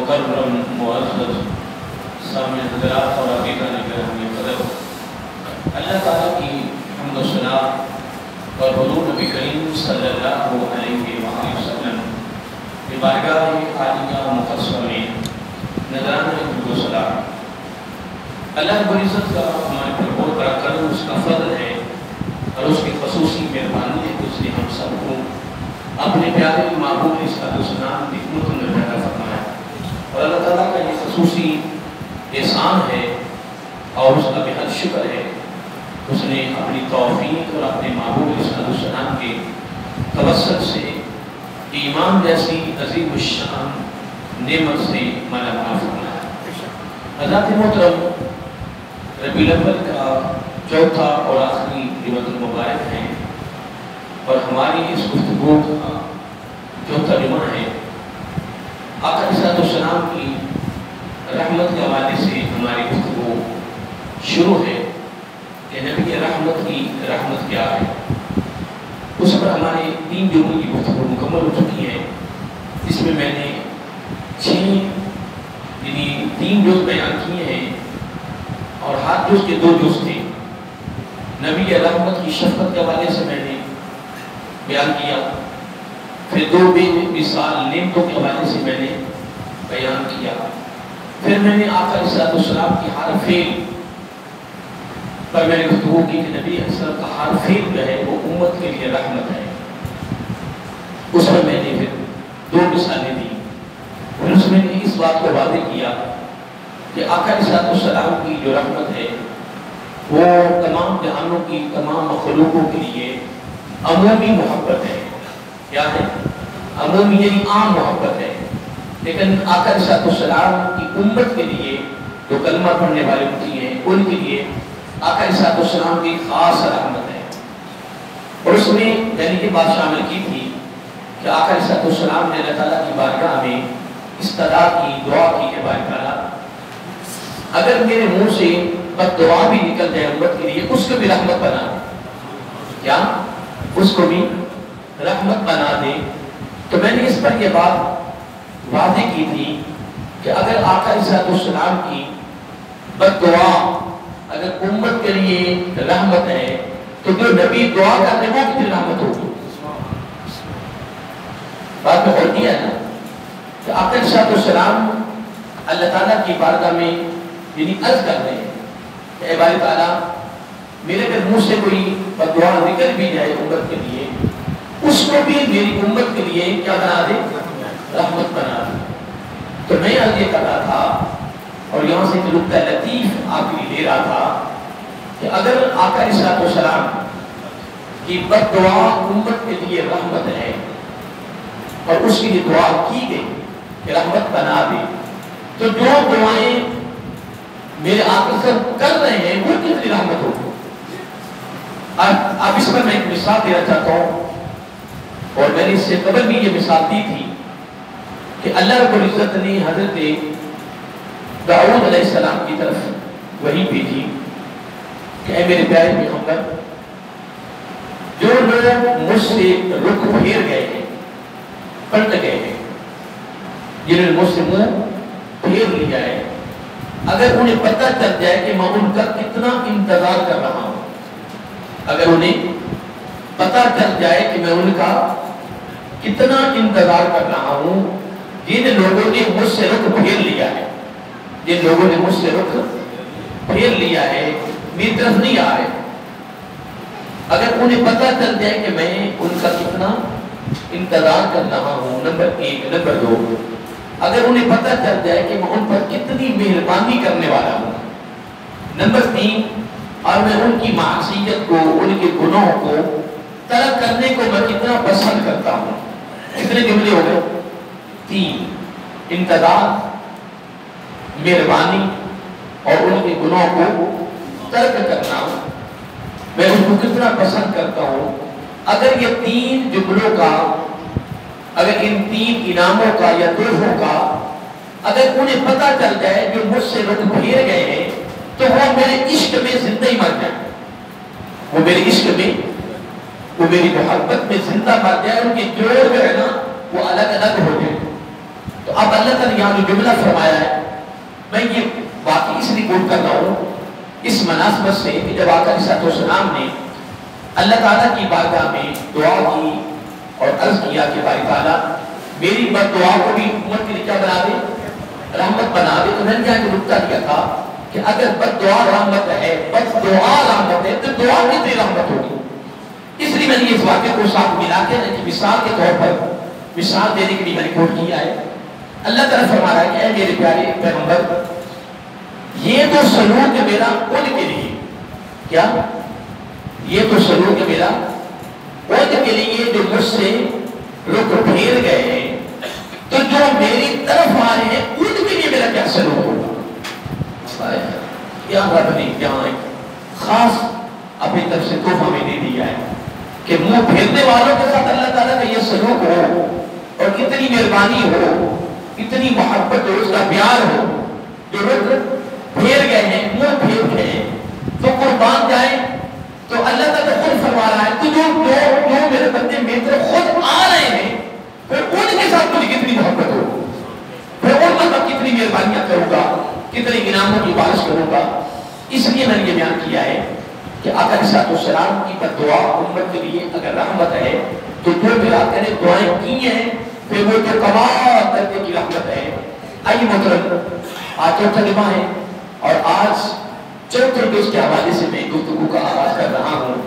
مکرم معزز سامع حضرات اور عزیزان گرامی قدر، اللہ تعالیٰ کی حمد و ثنا اور حضور نبی کریم صلی اللہ علیہ وآلہ وسلم کی بارگاہ عالیہ مقدسہ میں نذرانہ حمد و ثنا اللہ رب العزت کا ہمارے پر بہت بڑا کرم، اس کا فضل ہے اور اس کی خصوصی مہربانی ہے کہ اس نے ہم سب کو اپنے پیارے محبوب صلی اللہ علیہ وسلم میں پیدا فرمایا، اور اللہ تعالیٰ کا یہ خصوصی احسان ہے اور اس کا بے حد شکر ہے۔ اس نے اپنی توفیق اور اپنے محبوب صلی اللہ علیہ وسلم کے توسط سے ایمان جیسی عظیم الشان نعمت سے مالا فرمایا۔ حضرات محترم، ربیع الاول کا چوتھا اور آخری جمعۃ المبارک ہے اور ہماری اس گفتگو کا جو ترجمہ ہے آقا علیہ السلام کی رحمت کے حوالے سے ہماری گفتگو شروع ہے کہ نبی رحمت کی رحمت کیا ہے۔ اس پر ہمارے 3 جمعوں کی گفتگو مکمل ہو چکی ہے، جس میں میں نے 3 جز بیان کیے ہیں اور ہر جز کے 2 جز تھے۔ نبی رحمت کی شفقت کے حوالے سے میں نے بیان کیا، پھر 2 بے مثال نعمتوں کے حوالے سے میں نے بیان کیا، پھر میں نے آقا علیہ السلام کی ہر فعل پر میں نے گفتگو کی کہ نبی علیہ السلام کا ہر فعل جو ہے وہ امت کے لیے رحمت ہے۔ اس پر میں نے پھر 2 مثالیں دی، پھر اس میں نے اس بات کو واضح کیا کہ آقا علیہ السلام کی جو رحمت ہے وہ تمام جہانوں کی تمام مخلوقوں کے لیے عمومی محبت ہے۔ کیا ہے؟ عمومی یعنی عام محبت ہے، لیکن آقا علیہ السلام کی امت کے لیے جو کلمہ پڑھنے والے ہوتی ہیں ان کے لیے آقا علیہ السلام کی خاص رحمت ہے۔ اور اس میں میں نے یہ بات شامل کی تھی کہ آقا علیہ السلام نے اللہ تعالیٰ کی بارگاہ میں استدعا کی، دعا کی کہ بارک تعالیٰ اگر میرے منہ سے بد دعا بھی نکل جائے امت کے لیے اس کو بھی رحمت بنا دے۔ کیا؟ اس کو بھی رحمت بنا دے۔ تو میں نے اس پر یہ بات واضح کی تھی کہ اگر آقا علیہ السلام کی بد دعا اگر امت کے لیے رحمت ہے تو جو نبی دعا کرتے وہ کتنی رحمت ہوگی؟ بات میں ہوتی ہے نا کہ آقا علیہ السلام اللہ تعالیٰ کی بارگاہ میں یعنی عرض کر رہے ہیں کہ اے باری تعالیٰ میرے پھر منہ سے کوئی بددعا نکل بھی جائے امت کے لیے اس کو بھی میری امت کے لیے کیا بنا دے؟ رحمت بنا دے۔ تو میں آج یہ کر رہا تھا اور یہاں سے ایک نکتہ لطیف آپ کے لیے لے رہا تھا کہ اگر آقا علیہ السلام کی بد دعا امت کے لیے رحمت ہے اور اس کے لیے دعا کی گئی کہ رحمت بنا دے، تو جو دعائیں میرے آقا صاحب کر رہے ہیں وہ کتنی رحمت ہوگی؟ اب اس پر میں ایک مثال دینا چاہتا ہوں، اور میں نے اس سے قبل بھی یہ مثال دی تھی کہ اللہ رب العزت نے حضرت داؤد علیہ السلام کی طرف وحی بھیجی کہ اے میرے پیارے پیغمبر، جو لوگ مجھ سے رخ پھیر گئے ہیں، پلٹ گئے ہیں، جنہوں نے مجھ سے منہ پھیر لیا ہے، اگر انہیں پتہ چل جائے کہ میں ان کا کتنا انتظار کر رہا ہوں، اگر انہیں پتہ چل جائے کہ میں ان کا کتنا انتظار کر رہا ہوں، جن لوگوں نے مجھ سے رخ پھیر لیا ہے، جن لوگوں نے مجھ سے رخ پھیر لیا ہے، میری طرف نہیں آ رہے، اگر انہیں پتہ چل جائے کہ میں ان کا کتنا انتظار کر رہا ہوں، نمبر 1، نمبر 2، اگر انہیں پتہ چل جائے کہ میں ان پر کتنی مہربانی کرنے والا ہوں، نمبر 3، اور میں ان کی معصیت کو، ان کے گناہوں کو ترک کرنے کو میں کتنا پسند کرتا ہوں۔ کتنے جملے ہو گئے؟ 3، انتظار، مہربانی اور ان کے گناہوں کو ترک کرنا، میں ان کو کتنا پسند کرتا ہوں۔ اگر یہ 3 جملوں کا، اگر ان 3 انعاموں کا یا تحفوں کا اگر انہیں پتہ چل جائے جو مجھ سے رخ پھیر گئے ہیں تو وہ میرے عشق میں زندہ ہی مر جائے، وہ میرے عشق میں، وہ میری محبت میں زندہ مر جائے، ان کے جوڑ جو ہے نا وہ الگ الگ ہو جائے۔ تو اب اللہ تعالیٰ نے یہاں جو جملہ فرمایا ہے، میں یہ واقعی اس لیے کوٹ کر رہا ہوں اس مناسبت سے کہ جب آقا علیہ السلام نے اللہ تعالیٰ کی بارگاہ میں دعا کی اور عرض کیا کہ باری تعالیٰ میری بد دعا کو بھی امت کے لیے کیا بنا دے، رحمت بنا دے. تو میں نے یہاں نکتہ دیا تھا کہ اگر بد دعا رحمت ہے، بد دعا رحمت ہے، تو دعا کتنی رحمت ہوگی. اس لیے میں نے اس واقعے کو ساتھ ملا کے مثال کے طور پر مثال دینے کے لیے میں نے کوٹ کیا ہے. اللہ تعالیٰ فرما رہا ہے کہ اے میرے پیارے پیغمبر، یہ تو سلوک میرا ان کے لیے، کیا یہ تو سلوک میرا ان کے لیے جو مجھ سے رخ پھیر گئے ہیں، تو جو میری طرف آ رہے ہیں ان کے لیے میرا کیا سلوک ہوگا. کیا رب نے یہاں خاص اپنی طرف سے تحفہ میں دے دیا ہے کہ منہ پھیرنے والوں کے ساتھ اللہ تعالیٰ کا یہ سلوک ہو اور اتنی مہربانی ہو، اتنی محبت ہو، اس کا پیار ہو. جو رخ پھیر گئے ہیں، منہ پھیر گئے ہیں، تو قربان جائیں. تو اللہ تعالیٰ خود فرما رہا ہے کہ جو میرے بندے میرے طرف خود آ رہے ہیں، پھر ان کے ساتھ مجھے کتنی محبت ہو، پھر ان پر کتنی مہربانیاں کروں گا، کتنی انعاموں کی بارش کروں گا. اس لیے میں نے یہ بیان کیا ہے کہ آقا علیہ السلام کی بد دعا امت کے لیے اگر رحمت ہے، تو جو میرا آقا نے دعائیں کی ہیں پھر وہ جو کمال کرنے کی رحمت ہے. آئیے محترم، آج چوتھا جمعہ ہے اور آج چوتھے جز کے حوالے سے میں گفتگو کا آغاز کر رہا ہوں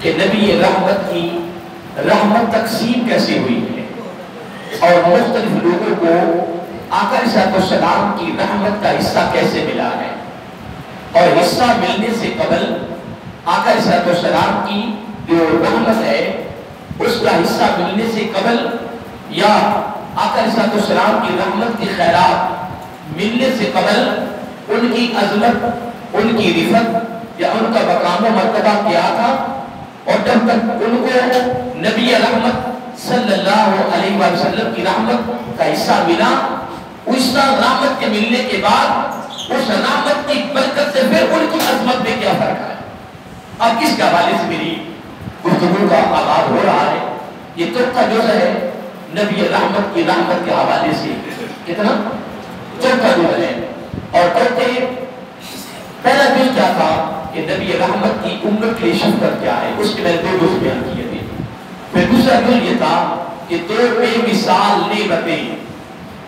کہ نبی رحمت کی رحمت تقسیم کیسے ہوئی ہے اور مختلف لوگوں کو آقا علیہ السلام کی رحمت کا حصہ کیسے ملا ہے. اور حصہ ملنے سے قبل آقا علیہ السلام کی جو رحمت ہے اس کا حصہ ملنے سے قبل یا آقا علیہ السلام کی رحمت کی خیرات ملنے سے قبل ان کی عظمت، ان کی رفت یا ان کا مقام و مرتبہ کیا تھا. اور جب تک ان کو نبی رحمت صلی اللہ علیہ وسلم کی رحمت کا حصہ ملا، اس رحمت کے ملنے کے بعد اس رحمت کی برکت سے پھر ان کی عظمت میں کیا فرق ہے. اب اس کے حوالے سے میری گفتگو کا آغاز ہو رہا ہے. یہ چوتھا جز ہے نبی رحمت کی رحمت کے حوالے سے. کتنا؟ چوتھا جز ہے. اور چوتھے پہلا جز کیا تھا کہ نبی رحمت کی امت کی شفقت کیا ہے، اس کے میں نے دو جز بیان کیے تھے. پھر دوسرا جز یہ تھا کہ دو بے مثال نعمتیں،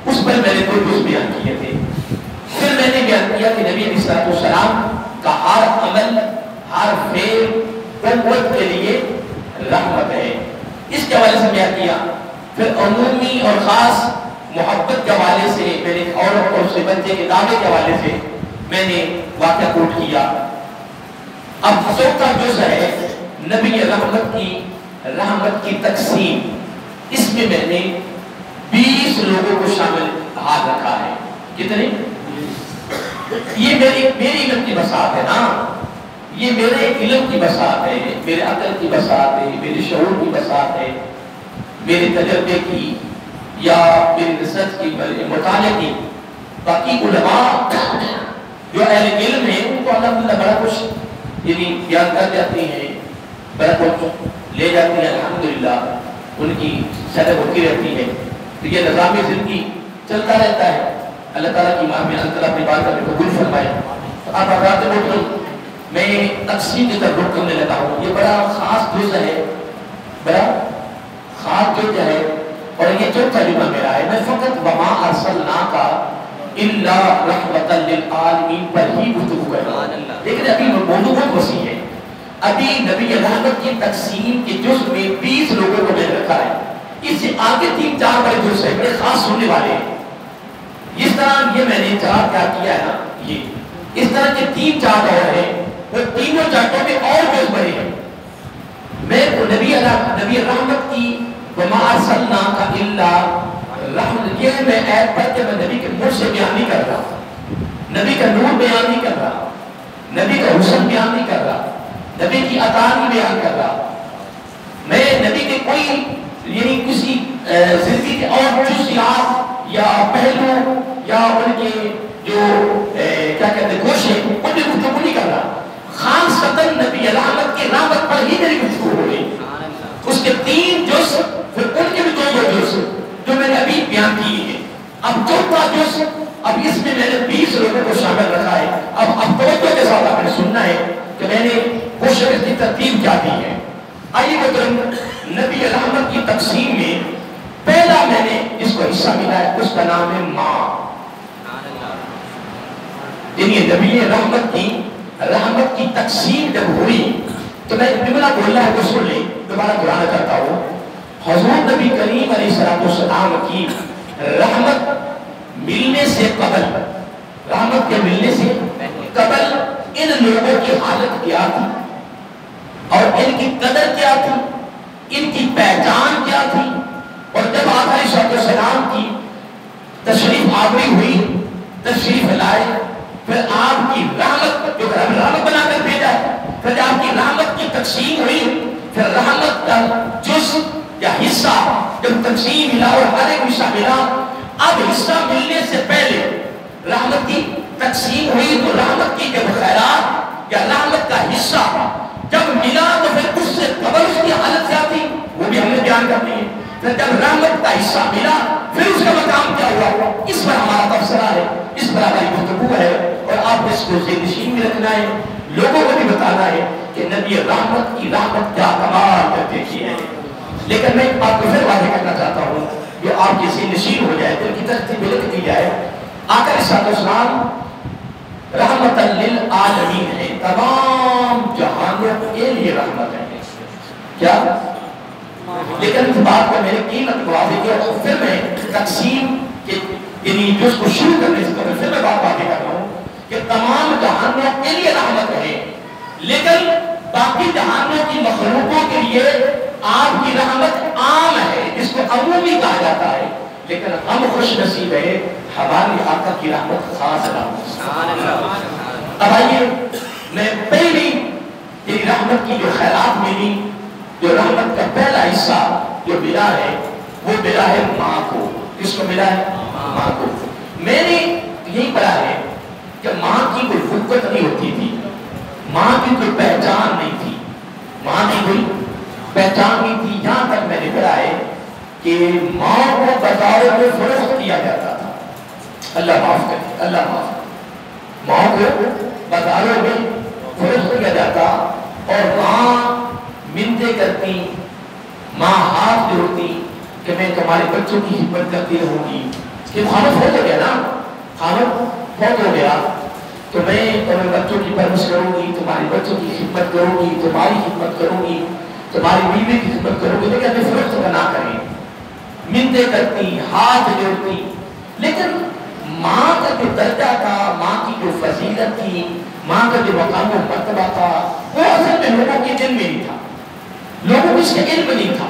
اس پر میں نے دو جز بیان کیے تھے. پھر میں نے بیان کیا کہ نبی علیہ السلام کا ہر عمل، ہر فعل امت کے لیے رحمت ہے. اس کے حوالے سے بیان کیا. پھر عمومی اور خاص محبت کے حوالے سے میں نے عورت اور اس کے بچے کے دعوے کے حوالے سے میں نے واقعہ کوٹ کیا. اب چوتھا جز ہے نبی رحمت کی تقسیم. اس میں میں نے 20 لوگوں کو شامل ہاتھ رکھا ہے. کتنے؟ یہ میری علم کی بساط ہے نا، یہ میرے علم کی بساط ہے، میرے عقل کی بساط ہے، میرے شعور کی بساط ہے، میرے تجربے کی یا میری ریسرچ کی، مطالعے کی. باقی علماء جو اہل علم ہیں ان کو الحمدللہ بڑا کچھ یعنی بیان کر جاتے ہیں، بڑا کچھ لے جاتے ہیں، الحمدللہ ان کی سطح ہوتی رہتی ہے. تو یہ نظام زندگی چلتا رہتا ہے. اللہ تعالیٰ کی ماں میں اللہ تعالیٰ اپنی بات کا قبول فرمائے. تو آپ حضرات محترم، میں تقسیم کی طرف رخ کرنے لگا ہوں. یہ بڑا خاص جز ہے، بڑا خاص جز ہے اور یہ چوتھا جمعہ میرا ہے. میں فقط وما ارسلناک الا رحمۃ للعالمین پر ہی گفتگو کر رہا ہوں. لیکن ابھی موضوع بہت وسیع ہے. ابھی نبی رحمت کی تقسیم کے جز میں 20 لوگوں کو میں نے رکھا ہے. اس سے آگے 3-4 بڑے جز ہیں، بڑے خاص سننے والے ہیں. اس طرح یہ میں نے چارٹ کیا کیا ہے نا، یہ اس طرح کے 3 چارٹ اور ہیں، وہ تینوں چارٹوں میں اور جز بڑے ہیں. میں نبی رحمت کی وما ارسلناک الا رحمت، یہ میں ایت پڑھ کے میں نبی کے منہ سے بیان نہیں کر رہا، نبی کا نور بیان نہیں کر رہا، نبی کا حسن بیان نہیں کر رہا، نبی کی عطا نہیں بیان کر رہا. میں نبی کے کوئی یعنی کسی زندگی کے اور جزیات یا پہلو یا ان کے جو کیا کہتے ہیں گوشے ان کی گفتگو نہیں کر رہا. خاصتاً نبی رحمت کی رحمت پر ہی میری گفتگو ہو رہی. اس کے 3 جز، پھر ان کے بھی 2 جز جو میں نے ابھی بیان کیے ہیں. اب چوتھا جز، اب اس میں نے 20 لوگوں کو شامل رکھا ہے. اب توجہ کے ساتھ آپ نے سننا ہے کہ میں نے کوشش کی ترتیب کیا دی ہے. آئیے محترم، نبی رحمت کی تقسیم میں پہلا میں نے جس کو حصہ ملا ہے اس کا نام ہے ماں. یعنی نبی رحمت کی تقسیم جب ہوئی تو میں جملہ بولنا ہے تو سن لیں، دوبارہ دہرانا چاہتا ہوں. حضور نبی کریم علیہ السلام کی رحمت ملنے سے قبل، رحمت کے ملنے سے قبل ان لوگوں کی حالت کیا تھی اور ان کی قدر کیا تھی، ان کی پہچان کیا تھی. اور جب آقا علیہ السلام کی تشریف آوری ہوئی، تشریف لائے، پھر آپ کی رحمت جو رحمت بنا کر بھیجا، پھر آپ کی رحمت کی تقسیم ہوئی، پھر رحمت کا جز یا حصہ جب تقسیم ملا اور ہر ایک حصہ ملا. اب حصہ ملنے سے پہلے رحمت کی تقسیم ہوئی تو رحمت کی جب خیرات یا رحمت کا حصہ جب ملا تو پھر اس سے قبل اس کی حالت کیا تھی وہ بھی ہم نے بیان کرنی ہے. پھر جب رحمت کا حصہ ملا پھر اس کا مقام کیا ہوا، اس پر ہمارا تبصرہ ہے، اس پر ہماری گفتگو ہے. اور آپ اس کو ذہن نشین میں رکھنا ہے، لوگوں کو بھی بتانا ہے کہ نبی رحمت کی رحمت کیا کمال کرتے کی ہے. لیکن میں آپ کو پھر واضح کرنا چاہتا ہوں جو آپ کی ذہن نشین ہو جائے، دل کی ترتیب لکھ دی جائے. آقا علیہ السلام رحمت للعالمین ہے، تمام جہانوں کے لیے رحمت ہے. کیا؟ لیکن اس بات کو میں نے قیمت واضح کیا اور پھر میں تقسیم کے یعنی جو اس کو شروع کرنے سے قبل پھر میں بات واضح کر رہا ہوں کہ تمام جہانوں کے لیے رحمت ہے، لیکن باقی جہانوں کی مخلوقوں کے لیے آپ کی رحمت عام ہے، جس کو عمومی کہا جاتا ہے. لیکن ہم خوش نصیب ہے، ہماری آقا کی رحمت خاص رحمت. اب آئیے میں پہلی یہ رحمت کی جو خیرات ملی، جو رحمت کا پہلا حصہ جو ملا ہے وہ ملا ہے ماں کو. کس کو ملا ہے؟ ماں کو. میں نے یہی پڑھا ہے کہ ماں کی کوئی فقت نہیں ہوتی تھی، ماں کی کوئی پہچان نہیں تھی، ماں کی کوئی پہچان نہیں تھی. یہاں تک میں نے پڑھا ہے کہ ماں کو بازاروں میں فروخت کیا جاتا تھا. اللہ معاف کرے، اللہ معاف کرے. ماں کو بازاروں میں فروخت کیا جاتا اور ماں منتیں کرتی، ماں ہاتھ جوڑتی کہ میں تمہارے بچوں کی خدمت کرتی رہوں گی. کہ خامد فوت ہو گیا نا، خامد فوت ہو گیا تو میں تمہارے بچوں کی پرورش کروں گی، تمہارے بچوں کی خدمت کروں گی، تمہاری خدمت کروں گی، تمہاری بیوی کی خدمت کروں گی. لیکن ہمیں فروخت نہ کریں، منتیں کرتی، ہاتھ جوڑتی. لیکن ماں کا جو درجہ تھا، ماں کی جو فضیلت تھی، ماں کا جو مقام و مرتبہ تھا وہ اصل میں لوگوں کے دل میں نہیں تھا، لوگوں کو اس کا علم نہیں تھا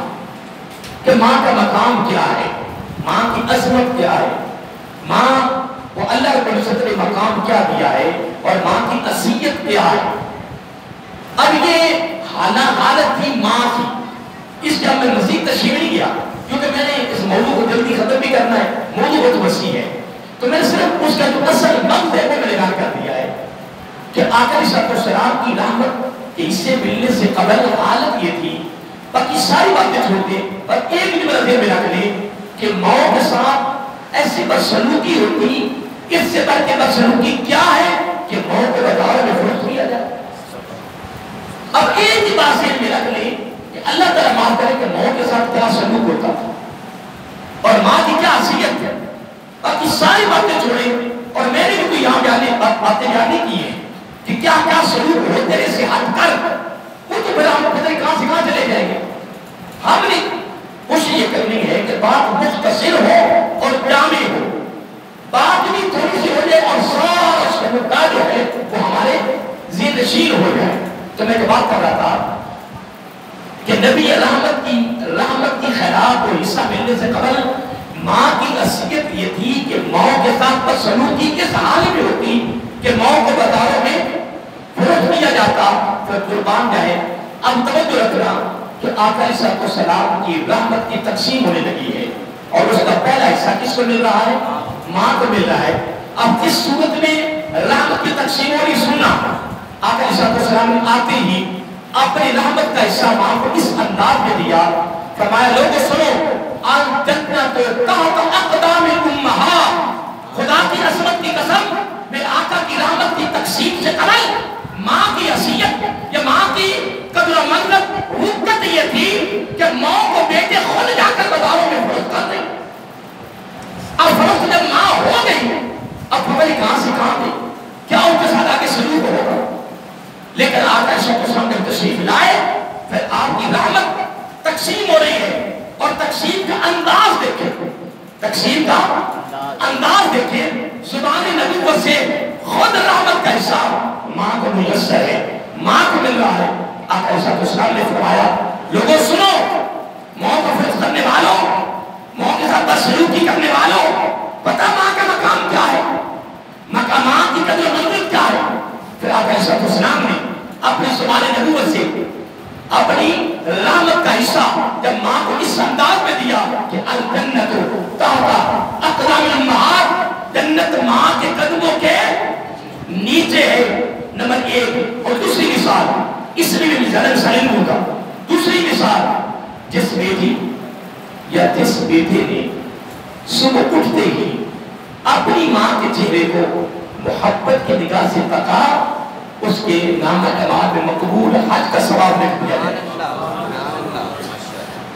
کہ ماں کا مقام کیا ہے، ماں کی عظمت کیا ہے، ماں کو اللہ رب العزت نے مقام کیا دیا ہے اور ماں کی عصیت کیا ہے. اب یہ حالت تھی ماں کی، اس کا میں مزید تشریح نہیں کیا کیونکہ میں نے اس موضوع کو جلدی ختم بھی کرنا ہے، موضوع بہت وسیع ہے. تو میں نے صرف اس کا جو اصل مقصد ہے وہ میں نے بیان کر دیا ہے کہ آقا علیہ السلام کی رحمت کے حصے ملنے سے قبل حالت یہ تھی. باقی ساری باتیں چھوڑ دیں اور ایک جملہ ذہن میں رکھ لیں کہ ماں کے ساتھ ایسی بدسلوکی ہوتی، اس سے بڑھ کے بدسلوکی کیا ہے کہ ماں کے بازار میں فروخت کیا جائے. اب ایک ہی بات ذہن میں رکھ لیں کہ اللہ تعالیٰ معاف کرے کہ ماں کے ساتھ کیا سلوک ہوتا تھا اور ماں کی کیا حیثیت ہے. باقی ساری باتیں چھوڑیں اور میں نے بھی کوئی یہاں باتیں بیان نہیں کی ہیں کہ کیا کیا سلوک ہوتے ہیں سے ہٹ کر وہ تو بڑا ہم پتہ کہاں سے کہاں چلے جائیں گے. ہم نے کوشش یہ کرنی ہے کہ بات مختصر ہو اور جامع ہو، بات بھی تھوڑی سی ہو جائے اور سارا اس کا مدعا جو ہے وہ ہمارے ذہن نشین ہو جائے. تو میں جو بات کر رہا تھا کہ نبی رحمت کی خیرات کو حصہ ملنے سے قبل ماں کی حیثیت یہ تھی کہ ماں کے ساتھ بدسلوکی کس حال میں ہوتی کہ ماں کو بازاروں میں فروخت کیا جاتا پھر قربان جائے. اب توجہ رکھنا کہ آقا علیہ السلام کی رحمت کی تقسیم ہونے لگی ہے اور اس کا پہلا حصہ کس کو مل رہا ہے؟ ماں کو مل رہا ہے. اب اس صورت میں رحمت کی تقسیم ہو رہی سننا. آقا علیہ السلام نے آتے ہی اپنی رحمت کا حصہ ماں کو اس انداز میں دیا، فرمایا لوگوں سنو الجنت تحت اقدام الامہات، پتہ کہاں سے کہاں تھے، کیا ان کے ساتھ آگے سلوک ہوگا، لیکن آقا علیہ السلام جب تشریف لائے پھر آپ کی رحمت تقسیم ہو رہی ہے، اور تقسیم کا انداز دیکھیں، تقسیم کا انداز دیکھیں، زبان نبوت سے خود رحمت کا حساب ماں کو میسر ہے، ماں کو مل رہا ہے۔ آقا علیہ السلام نے فرمایا لوگوں سنو، ماں کو فرض کرنے والوں، ماں کے ساتھ بدسلوکی کرنے والوں، پتہ ماں کا مقام کیا ہے، مقامات کی قدر و منزل کیا ہے۔ پھر آقا علیہ السلام نے اپنی زبان نبوت سے اپنی رحمت کا حصہ جب ماں کو اس انداز میں دیا کہ الجنت تحت اقدام الامہات، جنت ماں کے قدموں کے نیچے ہے، نمبر ایک۔ اور دوسری مثال اس میں بھی سلیم ہوگا، دوسری مثال جس بیٹی یا جس بیٹے نے صبح اٹھتے ہی اپنی ماں کے چہرے کو محبت کی نگاہ سے تکا، اس کے نام اعتماد میں مقبول حج کا ثواب لکھ دیا ہے۔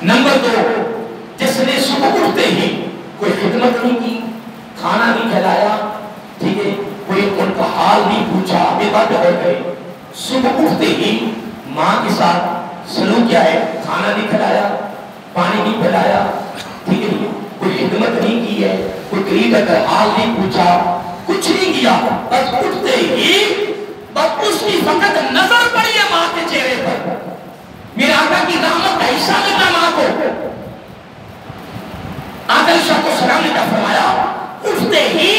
نمبر دو، جس نے صبح اٹھتے ہی کوئی خدمت نہیں کی، کھانا نہیں کھلایا، ٹھیک ہے، کوئی ان کا حال نہیں پوچھا، بے بات ہو گئے، صبح اٹھتے ہی ماں کے ساتھ سلوک کیا ہے، کھانا نہیں کھلایا، پانی نہیں پلایا، ٹھیک ہے، کوئی خدمت نہیں کی ہے، کوئی قریب اگر حال نہیں پوچھا، کچھ نہیں کیا، بس اٹھتے ہی بس اس کی فقط نظر پڑی ہے ماں کے چہرے پر، میرے آقا کی رحمت کا حصہ ملا ماں کو۔ آقا علیہ السلام نے کیا فرمایا، اٹھتے ہی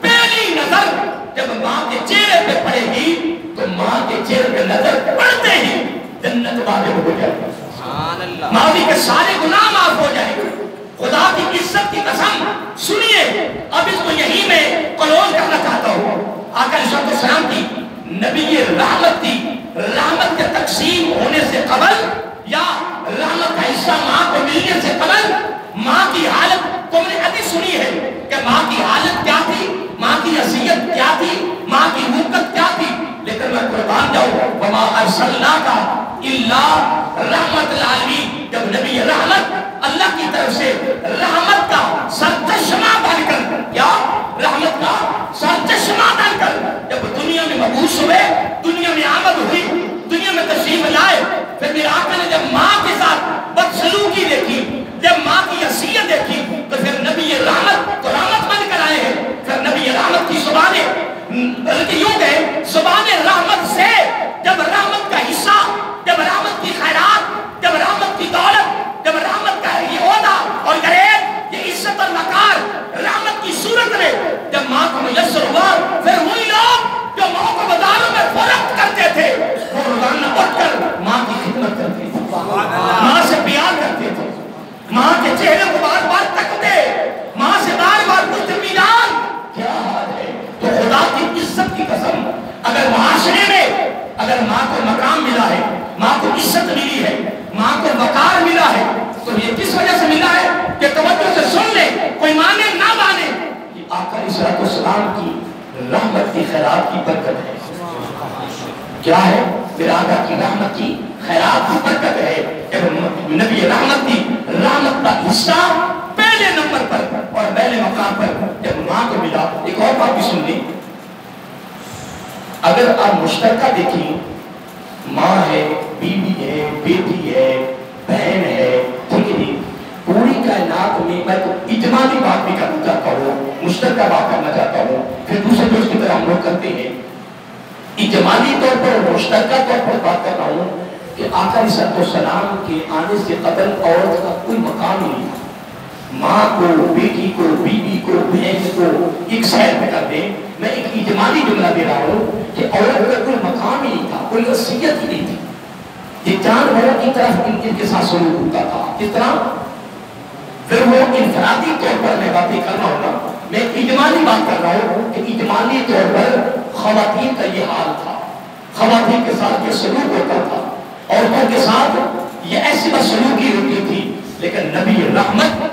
پہلی نظر جب ماں کے چہرے پہ پڑے گی تو ماں کے چہرے پہ نظر پڑتے ہی جنت واجب ہو جائے گی، ماضی کے سارے گناہ معاف ہو جائیں گے۔ خدا کی عزت کی قسم سنیے، اب اس کو یہی میں کلوز کرنا چاہتا ہوں۔ آقا علیہ السلام کی نبی رحمت تھی، رحمت کے تقسیم ہونے سے قبل یا رحمت کا حصہ ماں کو ملنے سے قبل ماں کی حالت تم نے حدیث سنی ہے کہ ماں کی حالت کیا تھی، ماں کی حیثیت کیا تھی، ماں کی حقیقت کیا تھی، لیکن میں قربان جاؤں وما ارسلناک الا رحمت للعالمین، جب نبی رحمت اللہ کی طرف سے رحمت کا سرچشمہ بن کر یا رحمت کا سرچشمہ بن کر جب دنیا میں مبعوث ہوئے، دنیا میں آمد ہوئی، دنیا میں تشریف لائے، پھر میرے آقا نے جب ماں کے ساتھ بدسلوکی دیکھی، جب ماں کی حیثیت دیکھی، تو پھر نبی رحمت تو رحمت بن کر آئے ہیں۔ پھر نبی رحمت کی زبانیں بلکہ یوں کہ زبان رحمت سے جب رحمت کا حصہ، جب رحمت کی خیرات، جب رحمت کی دولت، جب رحمت کا یہ عہدہ اور یہ عزت اور وقار رحمت کی صورت میں جب ماں کو میسر ہوا، پھر وہی لوگ جو ماں کو بازاروں میں فروخت کرتے تھے وہ روزانہ اٹھ کر ماں کی خدمت کرتے تھے، ماں سے پیار کرتے تھے، ماں کے چہرے کو بار بار تکتے، ماں سے بار بار پوچھتے میدان کیا حال ہے۔ تو خدا کی عزت کی قسم، اگر معاشرے میں اگر ماں کو مقام ملا ہے، ماں کو عزت ملی ہے، ماں کو وقار ملا ہے، تو یہ کس وجہ سے ملا ہے کہ توجہ سے سن لے، کوئی مانے نہ مانے، یہ آقا علیہ السلام کی رحمت کی خیرات کی برکت ہے۔ کیا ہے؟ پھر آقا کی رحمت کی خیرات کی برکت ہے۔ جب نبی رحمت کی رحمت کا حصہ پہلے نمبر پر اور پہلے مقام پر جب ماں کو ملا، ایک اور بات بھی سن لی، اگر آپ مشترکہ دیکھیں، ماں ہے، بیوی ہے، بیٹی ہے، بہن ہے، ٹھیک ہے جی، پوری کائنات میں میں تو اجمالی بات بھی کرنا چاہتا ہوں، مشترکہ بات کرنا چاہتا ہوں، پھر دوسرے جو اس کی طرح ہم لوگ کرتے ہیں، اجمالی طور پر مشترکہ طور پر بات کر رہا ہوں کہ آقا علیہ السلام کے آنے سے قبل عورت کا کوئی مقام ہی نہیں تھا۔ ماں کو، بیٹی کو، بیوی کو، بہن کو ایک سائڈ پہ کر دیں، میں ایک اجمالی جملہ دے رہا ہوں کہ عورت کا کوئی مقام ہی نہیں تھا، کوئی حیثیت ہی نہیں تھی، یہ جانوروں کی طرف ان کے ساتھ سلوک ہوتا تھا، کس طرح؟ پھر وہ انفرادی طور پر میں باتیں کر رہا ہوں نا، میں اجمالی بات کر رہا ہوں کہ اجمالی طور پر خواتین کا یہ حال تھا، خواتین کے ساتھ یہ سلوک ہوتا تھا، عورتوں کے ساتھ یہ ایسی بدسلوکی ہوتی تھی، لیکن نبی رحمت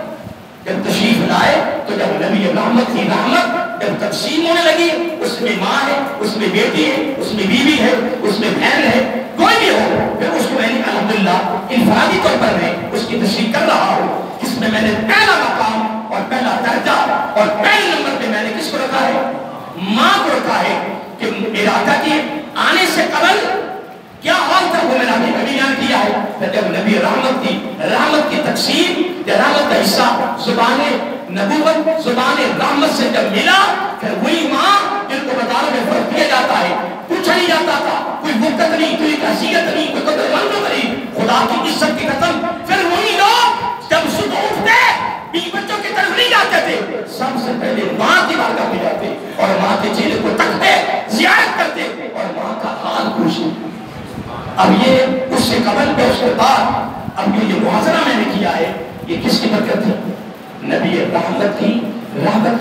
جب تشریف لائے تو جب نبی رحمت کی رحمت جب تقسیم ہونے لگی، اس میں ماں ہے، اس میں بیٹی ہے، اس میں بیوی ہے، اس میں بہن ہے، کوئی بھی ہو، پھر اس کو میں نے الحمدللہ انفرادی طور پر میں اس کی تشریح کر رہا ہوں، اس میں میں نے پہلا مقام اور پہلا درجہ اور پہلے نمبر پہ میں نے کس کو رکھا ہے؟ ماں کو رکھا ہے کہ میراث کے آنے سے قبل کیا حال تھا وہ میرا نبی بیان کیا ہے. جب نبی رحمت کی تقسیم یا رحمت کا حصہ زبان نبوت زبان رحمت سے جب ملا، پھر وہی ماں جن کو بازاروں میں فرق دیا جاتا ہے، پوچھا نہیں جاتا تھا، کوئی وقت نہیں، کوئی حیثیت نہیں، کوئی قدر مند نہیں، خدا کی عزت کی قسم. پھر وہی لوگ جب صبح اٹھتے بیوی بچوں کی طرف نہیں جاتے تھے، سب سے پہلے ماں کی بارگاہ میں جاتے اور ماں کے چہرے کو تکتے، زیارت کرتے اور ماں کا حال پوچھتے. اب یہ اس سے قبل پہ اس کے بعد اب یہ محاضرہ میں نے کیا ہے، یہ کس کی برکت تھی؟ نبی رحمت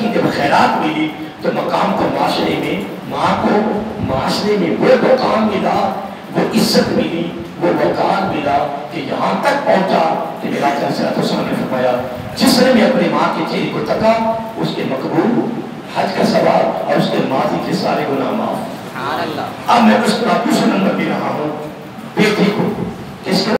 کی جب خیرات ملی تو مقام کو معاشرے میں، ماں کو معاشرے میں وہ مقام ملا، وہ عزت ملی، وہ وقار ملا کہ یہاں تک پہنچا کہ میرا صلی نے فرمایا جس نے بھی اپنی ماں کے چہرے کو تکا اس کے مقبول حج کا ثواب اور اس کے ماضی کے سارے گناہ معاف. اب میں اس کا دوسرا نمبر دے رہا ہوں بیٹی کو. کس کو؟